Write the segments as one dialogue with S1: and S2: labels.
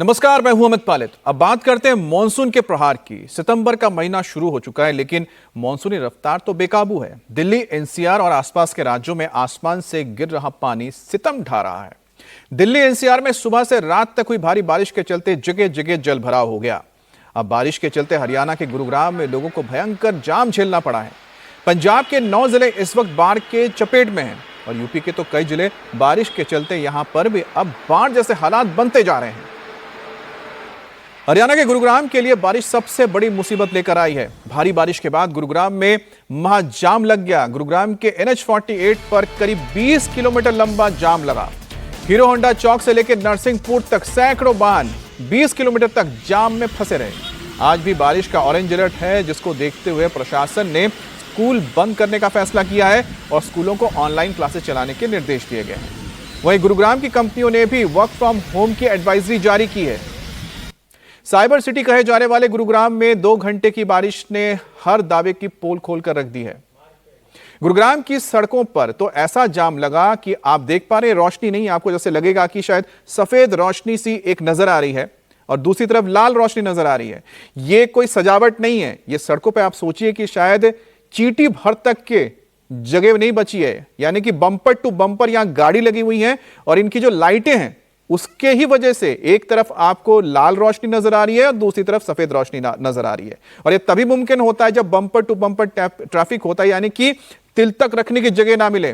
S1: नमस्कार, मैं हूं अमित पालित। अब बात करते हैं मॉनसून के प्रहार की। सितंबर का महीना शुरू हो चुका है, लेकिन मॉनसूनी रफ्तार तो बेकाबू है। दिल्ली, एनसीआर और आसपास के राज्यों में आसमान से गिर रहा पानी सितम ढा रहा है। दिल्ली एनसीआर में सुबह से रात तक हुई भारी बारिश के चलते जगह जगह जल भराव हो गया। अब बारिश के चलते हरियाणा के गुरुग्राम में लोगों को भयंकर जाम झेलना पड़ा है। पंजाब के 9 जिले इस वक्त बाढ़ के चपेट में हैं और यूपी के तो कई जिले बारिश के चलते यहां पर भी अब बाढ़ जैसे हालात बनते जा रहे हैं। हरियाणा के गुरुग्राम के लिए बारिश सबसे बड़ी मुसीबत लेकर आई है। भारी बारिश के बाद गुरुग्राम में महाजाम लग गया। गुरुग्राम के NH48 पर करीब 20 किलोमीटर लंबा जाम लगा। हीरो होंडा चौक से लेकर नरसिंहपुर तक सैकड़ों वाहन 20 किलोमीटर तक जाम में फंसे रहे। आज भी बारिश का ऑरेंज अलर्ट है, जिसको देखते हुए प्रशासन ने स्कूल बंद करने का फैसला किया है और स्कूलों को ऑनलाइन क्लासेस चलाने के निर्देश दिए गए हैं। वहीं गुरुग्राम की कंपनियों ने भी वर्क फ्रॉम होम की एडवाइजरी जारी की है। साइबर सिटी कहे जाने वाले गुरुग्राम में 2 घंटे की बारिश ने हर दावे की पोल खोलकर रख दी है। गुरुग्राम की सड़कों पर तो ऐसा जाम लगा कि आप देख पा रहे हैं, रोशनी नहीं, आपको जैसे लगेगा कि शायद सफेद रोशनी सी एक नजर आ रही है और दूसरी तरफ लाल रोशनी नजर आ रही है। ये कोई सजावट नहीं है। ये सड़कों पर आप सोचिए कि शायद चींटी भर तक के जगह नहीं बची है, यानी कि बम्पर टू बम्पर यहां गाड़ी लगी हुई है और इनकी जो लाइटें हैं उसके ही वजह से एक तरफ आपको लाल रोशनी नजर आ रही है और दूसरी तरफ सफेद रोशनी नजर आ रही है। और यह तभी मुमकिन होता है जब बम्पर टू बम्पर ट्रैफिक होता है, यानी कि तिल तक रखने की जगह ना मिले।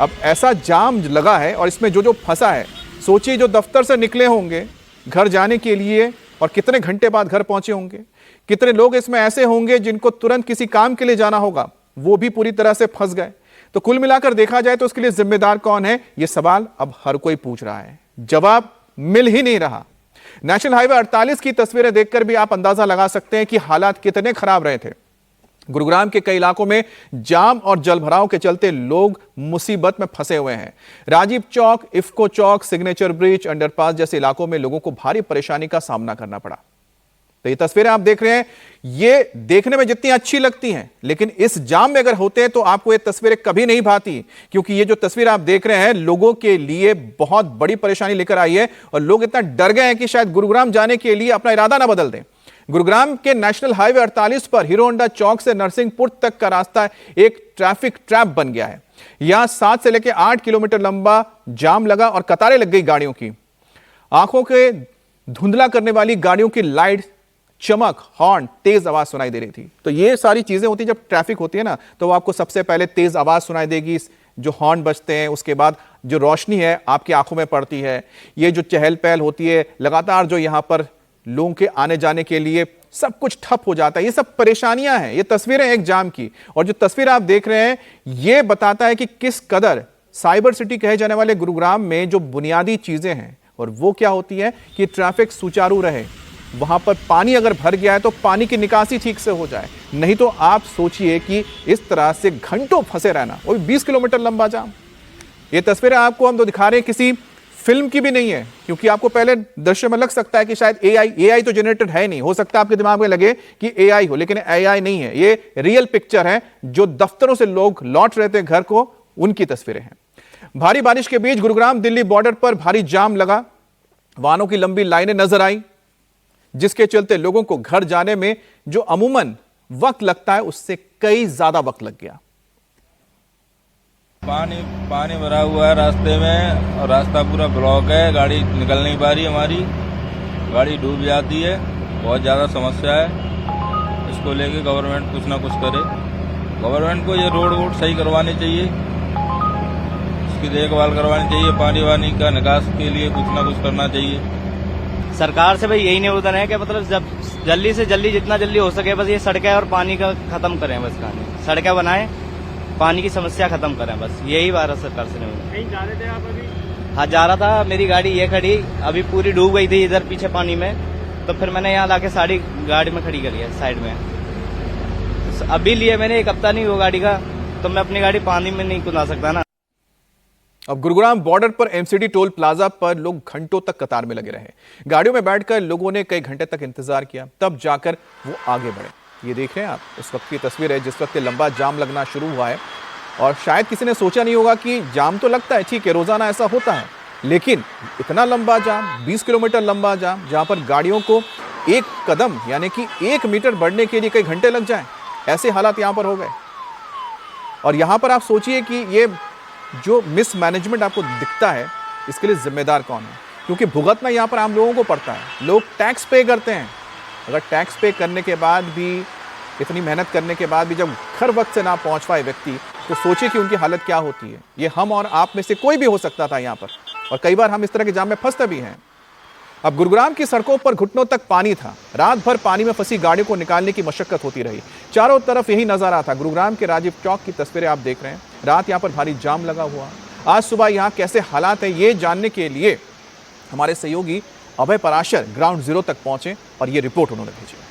S1: अब ऐसा जाम लगा है और इसमें जो जो फंसा है, सोचिए जो दफ्तर से निकले होंगे घर जाने के लिए और कितने घंटे बाद घर पहुंचे होंगे, कितने लोग इसमें ऐसे होंगे जिनको तुरंत किसी काम के लिए जाना होगा, वो भी पूरी तरह से फंस गए। तो कुल मिलाकर देखा जाए तो उसके लिए जिम्मेदार कौन है, यह सवाल अब हर कोई पूछ रहा है। जवाब मिल ही नहीं रहा। नेशनल हाईवे 48 की तस्वीरें देखकर भी आप अंदाजा लगा सकते हैं कि हालात कितने खराब रहे थे। गुरुग्राम के कई इलाकों में जाम और जलभराव के चलते लोग मुसीबत में फंसे हुए हैं। राजीव चौक, इफ्को चौक, सिग्नेचर ब्रिज, अंडरपास जैसे इलाकों में लोगों को भारी परेशानी का सामना करना पड़ा। तो ये तस्वीरें आप देख रहे हैं, ये देखने में जितनी अच्छी लगती हैं, लेकिन इस जाम में अगर होते हैं तो आपको ये तस्वीरें कभी नहीं भाती, क्योंकि ये जो तस्वीर आप देख रहे हैं लोगों के लिए बहुत बड़ी परेशानी लेकर आई है और लोग इतना डर गए हैं कि शायद गुरुग्राम जाने के लिए अपना इरादा ना बदल दें। गुरुग्राम के नेशनल हाईवे 48 पर हीरो होंडा चौक से नरसिंहपुर तक का रास्ता एक ट्रैफिक ट्रैप बन गया है। यहां 7 से लेकर 8 किलोमीटर लंबा जाम लगा और कतारें लग गई गाड़ियों की। आंखों के धुंधला करने वाली गाड़ियों की लाइट, चमक, हॉर्न, तेज आवाज सुनाई दे रही थी। तो ये सारी चीजें होती है जब ट्रैफिक होती है ना, तो आपको सबसे पहले तेज आवाज सुनाई देगी, जो हॉर्न बजते हैं, उसके बाद जो रोशनी है आपकी आंखों में पड़ती है, ये जो चहल पहल होती है लगातार, जो यहां पर लोगों के आने जाने के लिए सब कुछ ठप हो जाता है। ये सब परेशानियां हैं। ये तस्वीरें एक जाम की, और जो तस्वीर आप देख रहे हैं ये बताता है कि किस कदर साइबर सिटी कहे जाने वाले गुरुग्राम में जो बुनियादी चीजें हैं, और वो क्या होती है कि ट्रैफिक सुचारू रहे, वहां पर पानी अगर भर गया है तो पानी की निकासी ठीक से हो जाए। नहीं तो आप सोचिए कि इस तरह से घंटों फंसे रहना, वो भी 20 किलोमीटर लंबा जाम। ये तस्वीरें आपको हम तो दिखा रहे हैं, किसी फिल्म की भी नहीं है, क्योंकि आपको पहले दृश्य में लग सकता है कि शायद एआई तो जनरेटेड है नहीं, हो सकता है आपके दिमाग में लगे कि एआई हो, लेकिन एआई नहीं है। ये रियल पिक्चर है, जो दफ्तरों से लोग लौट रहे थे घर को, उनकी तस्वीरें हैं। भारी बारिश के बीच गुरुग्राम दिल्ली बॉर्डर पर भारी जाम लगा। वाहनों की लंबी लाइनें नजर आई, जिसके चलते लोगों को घर जाने में जो अमूमन वक्त लगता है उससे कई ज्यादा वक्त लग गया।
S2: पानी भरा हुआ है रास्ते में और रास्ता पूरा ब्लॉक है, गाड़ी निकल नहीं पा रही, हमारी गाड़ी डूब जाती है, बहुत ज़्यादा समस्या है। इसको लेके गवर्नमेंट कुछ ना कुछ करे। गवर्नमेंट को ये रोड सही करवानी चाहिए, इसकी देखभाल करवानी चाहिए, पानी वानी का निकास के लिए कुछ ना कुछ करना चाहिए।
S3: सरकार से भाई यही निवेदन है कि मतलब जब जल्दी से जल्दी, जितना जल्दी हो सके, बस ये सड़कें और पानी का खत्म करें, बस कहानी सड़कें बनाएं, पानी की समस्या खत्म करें, बस यही भारत सरकार से निवेदन।
S4: कहीं जा रहे थे आप अभी?
S3: हाँ, जा रहा था, मेरी गाड़ी ये खड़ी, अभी पूरी डूब गई थी इधर पीछे पानी में, तो फिर मैंने यहाँ लाके साड़ी गाड़ी में खड़ी करी है साइड में। अभी लिए मैंने, 1 हफ्ता नहीं हुआ गाड़ी का, तो मैं अपनी गाड़ी पानी में नहीं कुदा सकता ना।
S1: अब गुरुग्राम बॉर्डर पर एमसीडी टोल प्लाजा पर लोग घंटों तक कतार में लगे रहे। गाड़ियों में बैठकर लोगों ने कई घंटे तक इंतजार किया, तब जाकर वो आगे बढ़े। ये देख रहे हैं आप, उस वक्त की तस्वीर है जिस वक्त लंबा जाम लगना शुरू हुआ है। और शायद किसी ने सोचा नहीं होगा कि जाम तो लगता है, ठीक है, रोजाना ऐसा होता है, लेकिन इतना लंबा जाम, 20 किलोमीटर लंबा जाम, जहां पर गाड़ियों को एक कदम यानी कि 1 मीटर बढ़ने के लिए कई घंटे लग जाएं, ऐसे हालात यहां पर हो गए। और यहां पर आप सोचिए कि ये जो मिसमैनेजमेंट आपको दिखता है, इसके लिए जिम्मेदार कौन है? क्योंकि भुगतना यहां पर आम लोगों को पड़ता है। लोग टैक्स पे करते हैं। अगर टैक्स पे करने के बाद भी, इतनी मेहनत करने के बाद भी जब घर वक्त से ना पहुंच पाए व्यक्ति, तो सोचिए कि उनकी हालत क्या होती है। ये हम और आप में से कोई भी हो सकता था यहां पर, और कई बार हम इस तरह के जाम में फंसते भी हैं। अब गुरुग्राम की सड़कों पर घुटनों तक पानी था। रात भर पानी में फंसी गाड़ियों को निकालने की मशक्कत होती रही। चारों तरफ यही नजारा था। गुरुग्राम के राजीव चौक की तस्वीरें आप देख रहे हैं। रात यहां पर भारी जाम लगा हुआ। आज सुबह यहां कैसे हालात है, ये जानने के लिए हमारे सहयोगी अभय पराशर ग्राउंड जीरो तक पहुंचे और ये रिपोर्ट उन्होंने भेजी।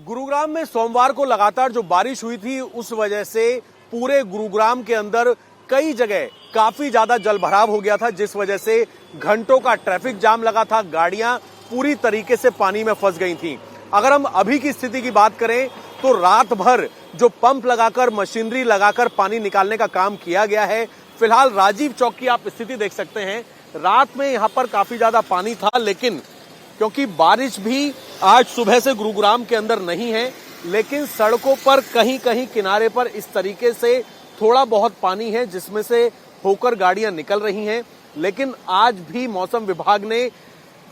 S5: गुरुग्राम में सोमवार को लगातार जो बारिश हुई थी, उस वजह से पूरे गुरुग्राम के अंदर कई जगह काफी ज्यादा जलभराव हो गया था, जिस वजह से घंटों का ट्रैफिक जाम लगा था। गाड़ियां पूरी तरीके से पानी में फंस गई थीं। अगर हम अभी की स्थिति की बात करें तो रात भर जो पंप लगाकर, मशीनरी लगाकर पानी निकालने का काम किया गया है। फिलहाल राजीव चौक की आप स्थिति देख सकते हैं। रात में यहां पर काफी ज्यादा पानी था, लेकिन क्योंकि बारिश भी आज सुबह से गुरुग्राम के अंदर नहीं है, लेकिन सड़कों पर कहीं कहीं किनारे पर इस तरीके से थोड़ा बहुत पानी है, जिसमें से होकर गाड़ियां निकल रही हैं। लेकिन आज भी मौसम विभाग ने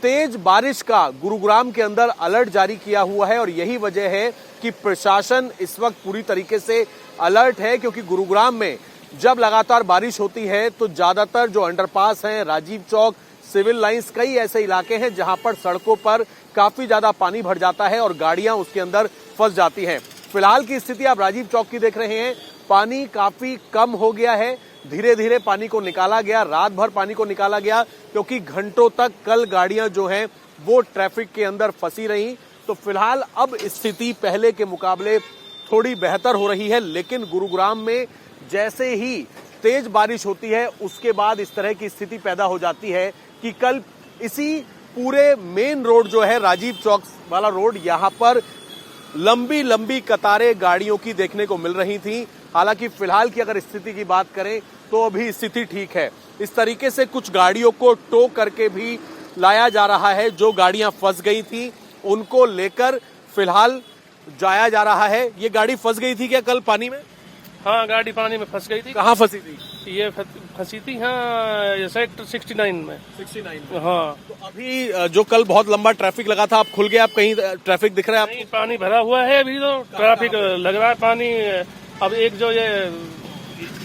S5: तेज बारिश का गुरुग्राम के अंदर अलर्ट जारी किया हुआ है, और यही वजह है कि प्रशासन इस वक्त पूरी तरीके से अलर्ट है। क्योंकि गुरुग्राम में जब लगातार बारिश होती है तो ज्यादातर जो अंडरपास हैं, राजीव चौक, सिविल लाइंस, कई ऐसे इलाके हैं जहां पर सड़कों पर काफी ज्यादा पानी भर जाता है और गाड़ियां उसके अंदर फंस जाती हैं। फिलहाल की स्थिति आप राजीव चौक की देख रहे हैं। पानी काफी कम हो गया है। धीरे धीरे पानी को निकाला गया। रात भर पानी को निकाला गया, क्योंकि घंटों तक कल गाड़ियां जो हैं वो ट्रैफिक के अंदर फंसी रही। तो फिलहाल अब स्थिति पहले के मुकाबले थोड़ी बेहतर हो रही है, लेकिन गुरुग्राम में जैसे ही तेज बारिश होती है, उसके बाद इस तरह की स्थिति पैदा हो जाती है कि कल इसी पूरे मेन रोड जो है, राजीव चौक वाला रोड, यहां पर लंबी लंबी कतारें गाड़ियों की देखने को मिल रही थी। हालांकि फिलहाल की अगर स्थिति की बात करें तो अभी स्थिति ठीक है। इस तरीके से कुछ गाड़ियों को टो करके भी लाया जा रहा है। जो गाड़ियां फंस गई थी उनको लेकर फिलहाल जाया जा रहा है। ये गाड़ी फंस गई थी क्या कल पानी में?
S4: हाँ, गाड़ी पानी में फंस गई थी।
S5: कहाँ फंसी थी?
S4: ये फंसी थी हाँ, सेक्टर 69 में।
S5: 69 में।
S4: हाँ,
S5: तो अभी जो कल बहुत लंबा ट्रैफिक लगा था, आप खुल गया? आप कहीं ट्रैफिक दिख रहा है
S4: नहीं, पानी भरा हुआ है अभी, तो ट्रैफिक लग रहा है पानी। अब एक जो ये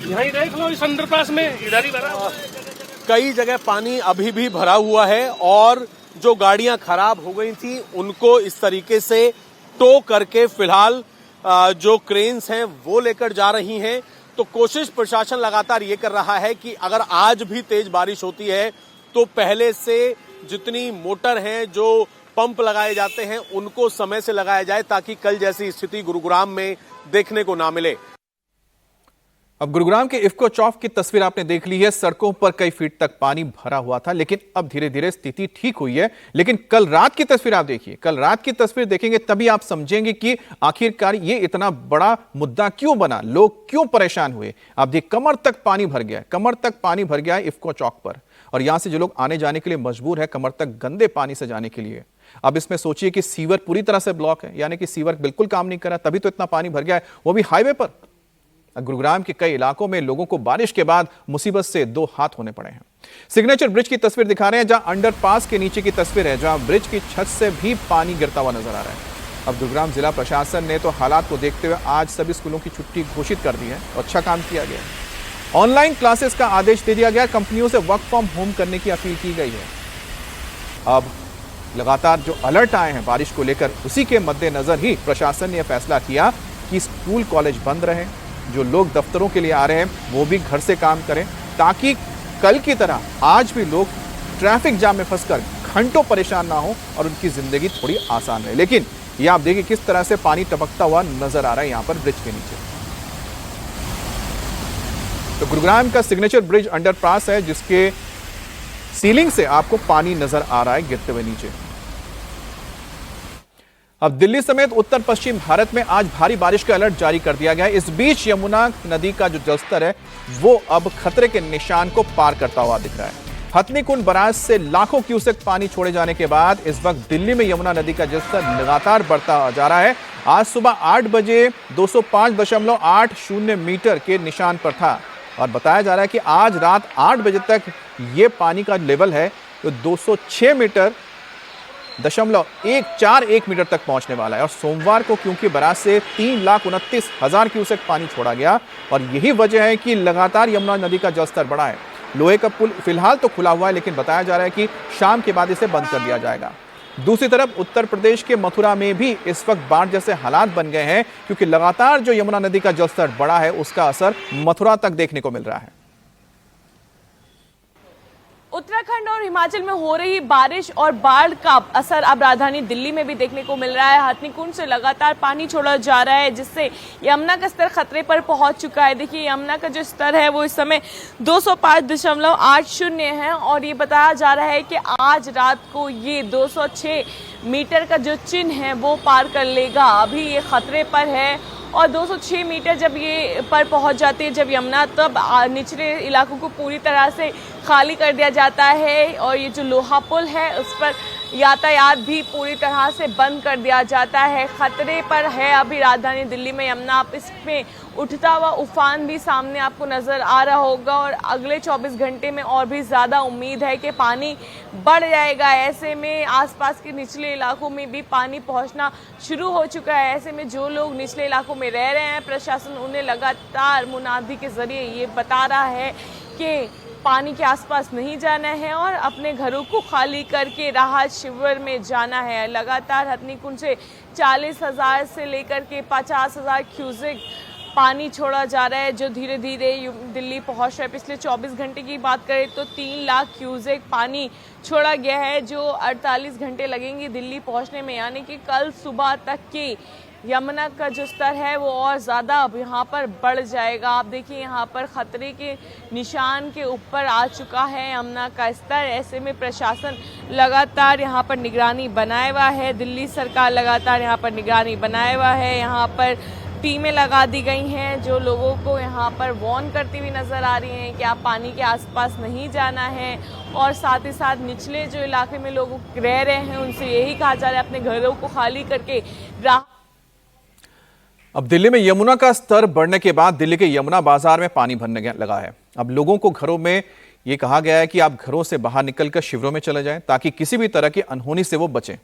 S4: यहीं देख लो, इस अंडरपास में इधर ही भरा हुआ है।
S5: कई जगह पानी अभी भी भरा हुआ है, और जो गाड़ियां खराब हो गई थी उनको इस तरीके से टो करके फिलहाल जो क्रेन्स हैं वो लेकर जा रही हैं। तो कोशिश प्रशासन लगातार ये कर रहा है कि अगर आज भी तेज बारिश होती है तो पहले से जितनी मोटर हैं, जो पंप लगाए जाते हैं, उनको समय से लगाया जाए, ताकि कल जैसी स्थिति गुरुग्राम में देखने को ना मिले।
S1: अब गुरुग्राम के इफ्को चौक की तस्वीर आपने देख ली है। सड़कों पर कई फीट तक पानी भरा हुआ था, लेकिन अब धीरे धीरे स्थिति ठीक हुई है। लेकिन कल रात की तस्वीर आप देखिए। कल रात की तस्वीर देखेंगे तभी आप समझेंगे कि आखिरकार ये इतना बड़ा मुद्दा क्यों बना, लोग क्यों परेशान हुए। आप देखिए, कमर तक पानी भर गया है। कमर तक पानी भर गया है इफ्को चौक पर, और यहां से जो लोग आने जाने के लिए मजबूर है कमर तक गंदे पानी से जाने के लिए। अब इसमें सोचिए कि सीवर पूरी तरह से ब्लॉक है, यानी कि सीवर बिल्कुल काम नहीं कर रहा, तभी तो इतना पानी भर गया है, वो भी हाईवे पर। गुरुग्राम के कई इलाकों में लोगों को बारिश के बाद मुसीबत से दो हाथ होने पड़े हैं। सिग्नेचर ब्रिज की तस्वीर दिखा रहे हैं, जहां अंडरपास के नीचे की तस्वीर है, जहां ब्रिज की छत से भी पानी गिरता हुआ नजर आ रहा है। अब गुरुग्राम जिला प्रशासन ने तो हालात को देखते हुए आज सभी स्कूलों की छुट्टी घोषित कर दी है, और अच्छा काम किया गया। ऑनलाइन क्लासेस का आदेश दे दिया गया। कंपनियों से वर्क फ्रॉम होम करने की अपील की गई है। अब लगातार जो अलर्ट आए हैं बारिश को लेकर, उसी के मद्देनजर ही प्रशासन ने यह फैसला किया कि स्कूल कॉलेज बंद रहे। जो लोग दफ्तरों के लिए आ रहे हैं वो भी घर से काम करें, ताकि कल की तरह आज भी लोग ट्रैफिक जाम में फंसकर घंटों परेशान ना हो और उनकी जिंदगी थोड़ी आसान रहे। लेकिन ये आप देखिए किस तरह से पानी टपकता हुआ नजर आ रहा है यहां पर ब्रिज के नीचे। तो गुरुग्राम का सिग्नेचर ब्रिज अंडरपास है, जिसके सीलिंग से आपको पानी नजर आ रहा है गिरते हुए नीचे। अब दिल्ली समेत उत्तर पश्चिम भारत में आज भारी बारिश का अलर्ट जारी कर दिया गया है। इस बीच यमुना नदी का जो जलस्तर है वो अब खतरे के निशान को पार करता हुआ दिख रहा है। हथनीकुंड बराज से लाखों क्यूसेक पानी छोड़े जाने के बाद इस वक्त दिल्ली में यमुना नदी का जलस्तर लगातार बढ़ता जा रहा है। आज सुबह 8 बजे 205.80 मीटर के निशान पर था और बताया जा रहा है कि आज रात 8 बजे तक ये पानी का लेवल है तो 206.141 मीटर तक पहुंचने वाला है। और सोमवार को क्योंकि बराज से 3,29,000 क्यूसेक पानी छोड़ा गया और यही वजह है कि लगातार यमुना नदी का जलस्तर बढ़ा है। लोहे का पुल फिलहाल तो खुला हुआ है, लेकिन बताया जा रहा है कि शाम के बाद इसे बंद कर दिया जाएगा। दूसरी तरफ उत्तर प्रदेश के मथुरा में भी इस वक्त बाढ़ जैसे हालात बन गए हैं, क्योंकि लगातार जो यमुना नदी का जलस्तर बढ़ा है उसका असर मथुरा तक देखने को मिल रहा है।
S6: उत्तराखंड और हिमाचल में हो रही बारिश और बाढ़ का असर अब राजधानी दिल्ली में भी देखने को मिल रहा है। हथनीकुंड से लगातार पानी छोड़ा जा रहा है, जिससे यमुना का स्तर खतरे पर पहुंच चुका है। देखिए, यमुना का जो स्तर है वो इस समय 205.80 है और ये बताया जा रहा है कि आज रात को ये 206 मीटर का जो चिन्ह है वो पार कर लेगा। अभी ये खतरे पर है और 206 मीटर जब ये पर पहुंच जाती है जब यमुना, तब निचले इलाकों को पूरी तरह से खाली कर दिया जाता है और ये जो लोहा पुल है उस पर यातायात भी पूरी तरह से बंद कर दिया जाता है। खतरे पर है अभी राजधानी दिल्ली में यमुना। आप इसमें उठता हुआ उफान भी सामने आपको नजर आ रहा होगा और अगले 24 घंटे में और भी ज्यादा उम्मीद है कि पानी बढ़ जाएगा। ऐसे में आसपास के निचले इलाकों में भी पानी पहुंचना शुरू हो चुका है। ऐसे में जो लोग निचले इलाकों में रह रहे हैं, प्रशासन उन्हें लगातार मुनादी के जरिए ये बता रहा है कि पानी के आसपास नहीं जाना है और अपने घरों को खाली करके राहत शिविर में जाना है। लगातार हथनीकुंड से 40,000 से लेकर के 50,000 क्यूसेक पानी छोड़ा जा रहा है, जो धीरे धीरे दिल्ली पहुंच रहा है। पिछले 24 घंटे की बात करें तो 3 लाख क्यूसेक पानी छोड़ा गया है, जो 48 घंटे लगेंगे दिल्ली पहुंचने में, यानी कि कल सुबह तक की यमुना का जो स्तर है वो और ज़्यादा अब यहाँ पर बढ़ जाएगा। आप देखिए, यहाँ पर खतरे के निशान के ऊपर आ चुका है यमुना का स्तर। ऐसे में प्रशासन लगातार यहाँ पर निगरानी बनाए हुआ है, दिल्ली सरकार लगातार यहाँ पर निगरानी बनाए हुआ है। यहाँ पर टीमें लगा दी गई हैं जो लोगों को यहाँ पर वार्न करती हुई नज़र आ रही हैं कि आप पानी के आसपास नहीं जाना है और साथ ही साथ निचले जो इलाके में लोग रह रहे हैं उनसे यही कहा जा रहा है अपने घरों को खाली करके
S1: अब दिल्ली में यमुना का स्तर बढ़ने के बाद दिल्ली के यमुना बाजार में पानी भरने लगा है। अब लोगों को घरों में ये कहा गया है कि आप घरों से बाहर निकलकर शिविरों में चले जाएं ताकि किसी भी तरह की अनहोनी से वो बचें।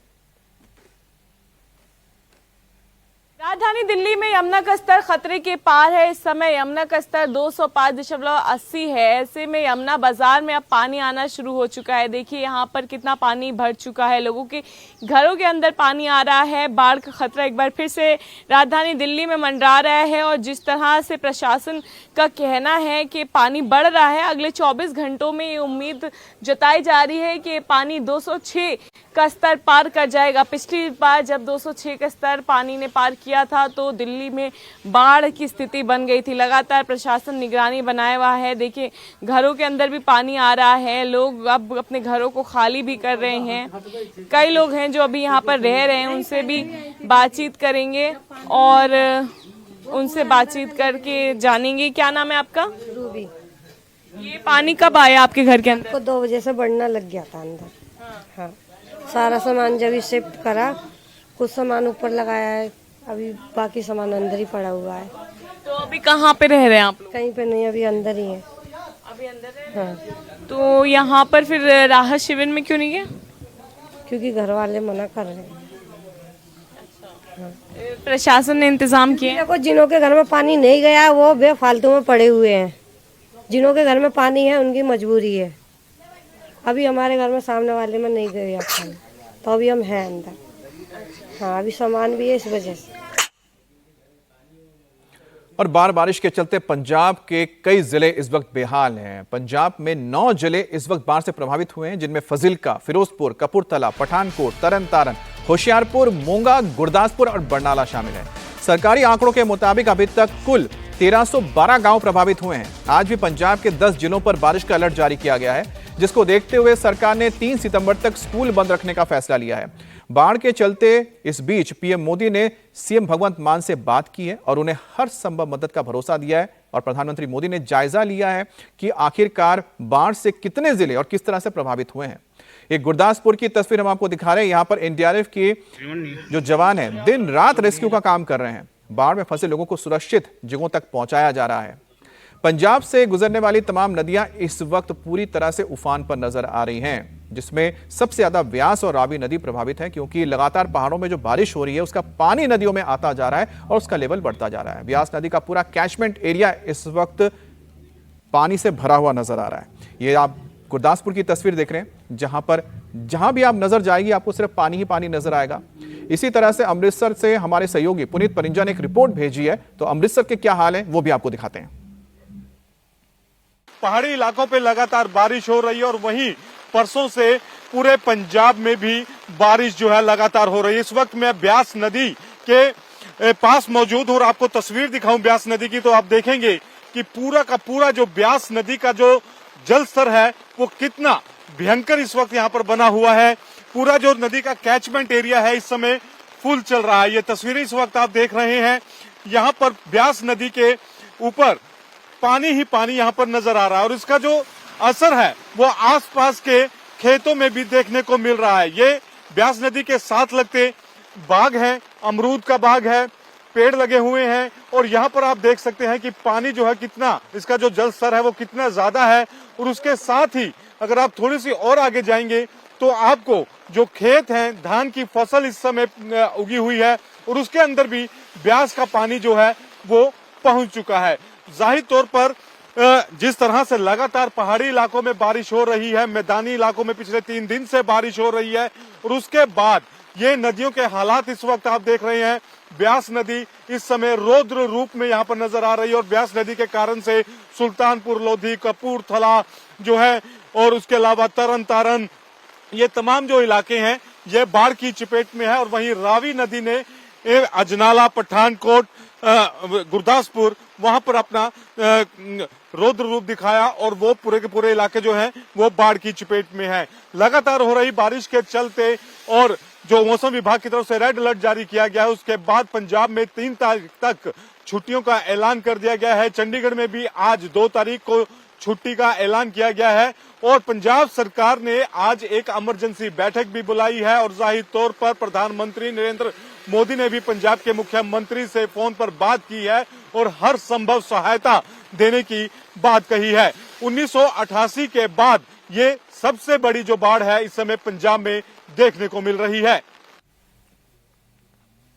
S6: राजधानी दिल्ली में यमुना का स्तर खतरे के पार है। इस समय यमुना का स्तर 205.80 है। ऐसे में यमुना बाजार में अब पानी आना शुरू हो चुका है। देखिए यहाँ पर कितना पानी भर चुका है, लोगों के घरों के अंदर पानी आ रहा है। बाढ़ का खतरा एक बार फिर से राजधानी दिल्ली में मंडरा रहा है और जिस तरह से प्रशासन का कहना है कि पानी बढ़ रहा है, अगले 24 घंटों में ये उम्मीद जताई जा रही है कि पानी 206 का स्तर पार कर जाएगा। पिछली बार जब 206 का स्तर पानी ने पार किया था तो दिल्ली में बाढ़ की स्थिति बन गई थी। लगातार प्रशासन निगरानी बनाए हुआ है। देखिए, घरों के अंदर भी पानी आ रहा है, लोग अब अपने घरों को खाली भी कर रहे हैं। कई लोग हैं जो अभी यहाँ पर रह रहे हैं, उनसे भी बातचीत करेंगे और उनसे बातचीत करके जानेंगे। क्या नाम है आपका?
S7: रूबी।
S6: ये पानी कब आया आपके घर के अंदर?
S7: को 2 बजे से बढ़ना लग गया था अंदर। हाँ, सारा सामान जब शिफ्ट करा, कुछ सामान ऊपर लगाया है, अभी बाकी सामान अंदर ही पड़ा हुआ है।
S6: तो अभी कहाँ पे रह रहे हैं आप लोग?
S7: कहीं पे नहीं, अभी अंदर ही है।
S6: अभी अंदर है?
S7: हाँ।
S6: तो यहाँ पर फिर राहत शिविर में क्यों नहीं गए?
S7: क्योंकि घर वाले मना कर रहे हैं।
S6: प्रशासन ने इंतजाम किए?
S7: देखो, जिनों के घर में पानी नहीं गया वो बेफालतू में पड़े हुए हैं। जिनों के घर में पानी है उनकी मजबूरी है। अभी हमारे घर में सामने वाले में नहीं गया पानी, तो अभी हम हैं अंदर। हाँ, अभी सामान भी है इस वजह से।
S1: और बारिश के चलते पंजाब के कई जिले इस वक्त बेहाल हैं। पंजाब में 9 जिले इस वक्त बाढ़ से प्रभावित हुए हैं, जिनमें फजिल्का, फिरोजपुर, कपूरथला, पठानकोट, तरन तारन, होशियारपुर, मोंगा, गुरदासपुर और बरनाला शामिल हैं। सरकारी आंकड़ों के मुताबिक अभी तक कुल 1312 गांव प्रभावित हुए हैं। आज भी पंजाब के 10 जिलों पर बारिश का अलर्ट जारी किया गया है, जिसको देखते हुए सरकार ने 3 सितंबर तक स्कूल बंद रखने का फैसला लिया है। बाढ़ के चलते इस बीच पीएम मोदी ने सीएम भगवंत मान से बात की है और उन्हें हर संभव मदद का भरोसा दिया है। और प्रधानमंत्री मोदी ने जायजा लिया है कि आखिरकार बाढ़ से कितने जिले और किस तरह से प्रभावित हुए हैं। एक गुरदासपुर की तस्वीर हम आपको दिखा रहे हैं। यहां पर एनडीआरएफ के जो जवान हैं दिन रात रेस्क्यू का काम कर रहे हैं। बाढ़ में फंसे लोगों को सुरक्षित जगहों तक पहुंचाया जा रहा है। पंजाब से गुजरने वाली तमाम नदियां इस वक्त पूरी तरह से उफान पर नजर आ रही हैं, जिसमें सबसे ज्यादा व्यास और रावी नदी प्रभावित है, क्योंकि लगातार पहाड़ों में जो बारिश हो रही है उसका पानी नदियों में आता जा रहा है और उसका लेवल बढ़ता जा रहा है। व्यास नदी का पूरा कैचमेंट एरिया इस वक्त पानी से भरा हुआ नजर आ रहा है। ये आप गुरदासपुर की तस्वीर देख रहे हैं, जहां भी आप नजर जाएगी आपको सिर्फ पानी ही पानी नजर आएगा। इसी तरह से अमृतसर से हमारे सहयोगी पुनीत परिंजा ने एक रिपोर्ट भेजी है, तो अमृतसर के क्या हाल है वो भी आपको दिखाते हैं।
S5: पहाड़ी इलाकों पे लगातार बारिश हो रही है और वहीं परसों से पूरे पंजाब में भी बारिश जो है लगातार हो रही है। इस वक्त मैं ब्यास नदी के पास मौजूद हूं और आपको तस्वीर दिखाऊं ब्यास नदी की, तो आप देखेंगे कि पूरा का पूरा जो ब्यास नदी का जो जल स्तर है वो कितना भयंकर इस वक्त यहाँ पर बना हुआ है। पूरा जो नदी का कैचमेंट एरिया है इस समय फुल चल रहा है। ये तस्वीरें इस वक्त आप देख रहे हैं, यहाँ पर ब्यास नदी के ऊपर पानी ही पानी यहाँ पर नजर आ रहा है और इसका जो असर है वो आसपास के खेतों में भी देखने को मिल रहा है। ये ब्यास नदी के साथ लगते बाग हैं, अमरूद का बाग है, पेड़ लगे हुए हैं और यहाँ पर आप देख सकते हैं कि पानी जो है कितना, इसका जो जल स्तर है वो कितना ज्यादा है। और उसके साथ ही अगर आप थोड़ी सी और आगे जाएंगे तो आपको जो खेत हैं, धान की फसल इस समय उगी हुई है और उसके अंदर भी ब्यास का पानी जो है वो पहुंच चुका है। जाहिर तौर पर जिस तरह से लगातार पहाड़ी इलाकों में बारिश हो रही है, मैदानी इलाकों में पिछले 3 दिन से बारिश हो रही है और उसके बाद ये नदियों के हालात इस वक्त आप देख रहे हैं। ब्यास नदी इस समय रौद्र रूप में यहाँ पर नजर आ रही है और ब्यास नदी के कारण से सुल्तानपुर लोधी, कपूरथला जो है और उसके अलावा तरन तारण, ये तमाम जो इलाके हैं ये बाढ़ की चपेट में है। और वहीं रावी नदी ने अजनाला, पठानकोट, गुरदासपुर वहां पर अपना रौद्र रूप दिखाया और वो पूरे के पूरे इलाके जो हैं वो बाढ़ की चपेट में है। लगातार हो रही बारिश के चलते और जो मौसम विभाग की तरफ से रेड अलर्ट जारी किया गया है उसके बाद पंजाब में 3 तारीख तक छुट्टियों का ऐलान कर दिया गया है। चंडीगढ़ में भी आज 2 तारीख को छुट्टी का ऐलान किया गया है और पंजाब सरकार ने आज एक इमरजेंसी बैठक भी बुलाई है और जाहिर तौर पर प्रधानमंत्री नरेंद्र मोदी ने भी पंजाब के मुख्यमंत्री से फोन पर बात की है और हर संभव सहायता देने की बात कही है। 1988 के बाद ये सबसे बड़ी जो बाढ़ है इस समय पंजाब में देखने को मिल रही है।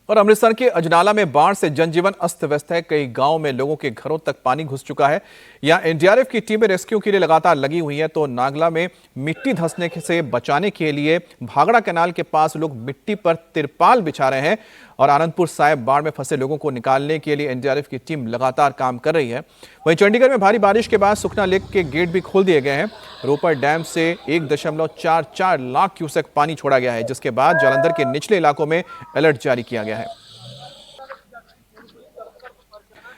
S1: और अमृतसर के अजनाला में बाढ़ से जनजीवन अस्त व्यस्त है। कई गांव में लोगों के घरों तक पानी घुस चुका है। यहां एनडीआरएफ की टीमें रेस्क्यू के लिए लगातार लगी हुई है। तो नागला में मिट्टी धंसने से बचाने के लिए भागड़ा कैनाल के पास लोग मिट्टी पर तिरपाल बिछा रहे हैं और आनंदपुर साहिब बाढ़ में फंसे लोगों को निकालने के लिए एनडीआरएफ की टीम लगातार काम कर रही है। वहीं चंडीगढ़ में भारी बारिश के बाद सुखना लेक के गेट भी खोल दिए गए हैं। रोपर डैम से 1.44 लाख क्यूसेक पानी छोड़ा गया है, जिसके बाद जालंधर के निचले इलाकों में अलर्ट जारी किया गया है।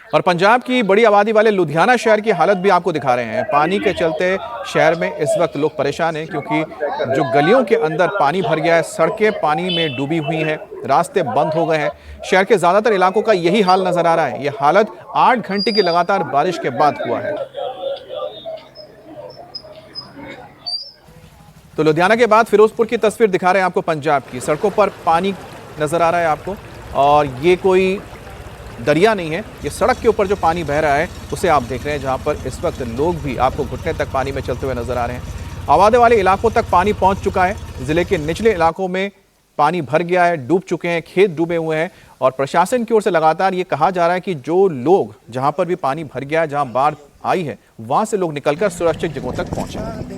S1: और पंजाब की बड़ी आबादी वाले लुधियाना शहर की हालत भी आपको दिखा रहे हैं। पानी के चलते शहर में इस वक्त लोग परेशान हैं, क्योंकि जो गलियों के अंदर पानी भर गया है, सड़कें पानी में डूबी हुई हैं, रास्ते बंद हो गए हैं। शहर के ज्यादातर इलाकों का यही हाल नजर आ रहा है। यह हालत 8 घंटे की लगातार बारिश के बाद हुआ है। तो लुधियाना के बाद फिरोजपुर की तस्वीर दिखा रहे हैं आपको पंजाब की। सड़कों पर पानी नजर आ रहा है आपको और ये कोई दरिया नहीं है, ये सड़क के ऊपर जो पानी बह रहा है उसे आप देख रहे हैं, जहां पर इस वक्त लोग भी आपको घुटने तक पानी में चलते हुए नजर आ रहे हैं। आबादी वाले इलाकों तक पानी पहुंच चुका है। जिले के निचले इलाकों में पानी भर गया है, डूब चुके हैं, खेत डूबे हुए हैं और प्रशासन की ओर से लगातार ये कहा जा रहा है कि जो लोग जहां पर भी पानी भर गया है, जहां बाढ़ आई है, वहां से लोग निकलकर सुरक्षित जगहों तक पहुंचे।